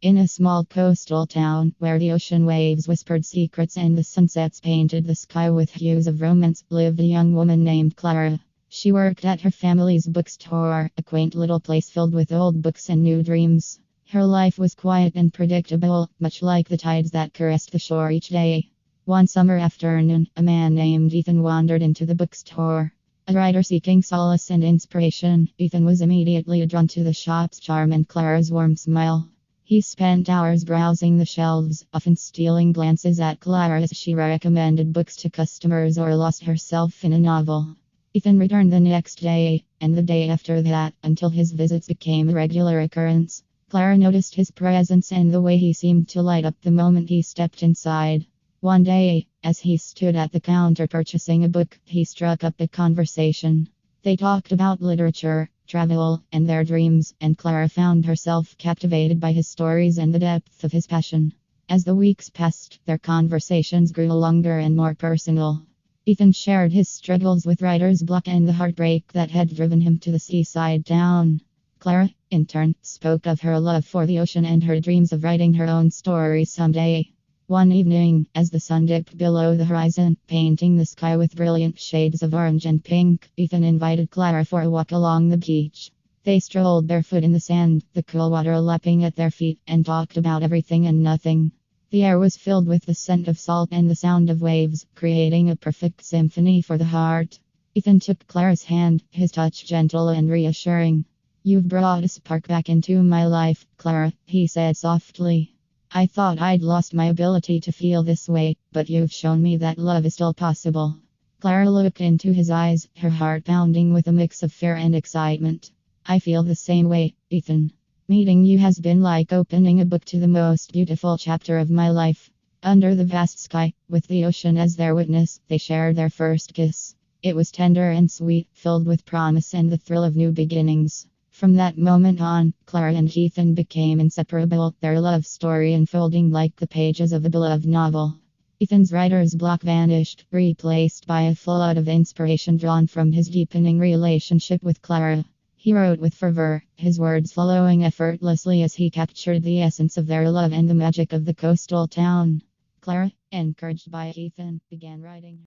In a small coastal town where the ocean waves whispered secrets and the sunsets painted the sky with hues of romance, lived a young woman named Clara. She worked at her family's bookstore, a quaint little place filled with old books and new dreams. Her life was quiet and predictable, much like the tides that caressed the shore each day. One summer afternoon, a man named Ethan wandered into the bookstore. A writer seeking solace and inspiration, Ethan was immediately drawn to the shop's charm and Clara's warm smile. He spent hours browsing the shelves, often stealing glances at Clara as she recommended books to customers or lost herself in a novel. Ethan returned the next day, and the day after that, until his visits became a regular occurrence. Clara noticed his presence and the way he seemed to light up the moment he stepped inside. One day, as he stood at the counter purchasing a book, he struck up a conversation. They talked about literature, travel, and their dreams, and Clara found herself captivated by his stories and the depth of his passion. As the weeks passed, their conversations grew longer and more personal. Ethan shared his struggles with writer's block and the heartbreak that had driven him to the seaside town. Clara, in turn, spoke of her love for the ocean and her dreams of writing her own stories someday. One evening, as the sun dipped below the horizon, painting the sky with brilliant shades of orange and pink, Ethan invited Clara for a walk along the beach. They strolled barefoot in the sand, the cool water lapping at their feet, and talked about everything and nothing. The air was filled with the scent of salt and the sound of waves, creating a perfect symphony for the heart. Ethan took Clara's hand, his touch gentle and reassuring. "You've brought a spark back into my life, Clara," he said softly. "I thought I'd lost my ability to feel this way, but you've shown me that love is still possible." Clara looked into his eyes, her heart pounding with a mix of fear and excitement. "I feel the same way, Ethan. Meeting you has been like opening a book to the most beautiful chapter of my life." Under the vast sky, with the ocean as their witness, they shared their first kiss. It was tender and sweet, filled with promise and the thrill of new beginnings. From that moment on, Clara and Ethan became inseparable, their love story unfolding like the pages of a beloved novel. Ethan's writer's block vanished, replaced by a flood of inspiration drawn from his deepening relationship with Clara. He wrote with fervor, his words flowing effortlessly as he captured the essence of their love and the magic of the coastal town. Clara, encouraged by Ethan, began writing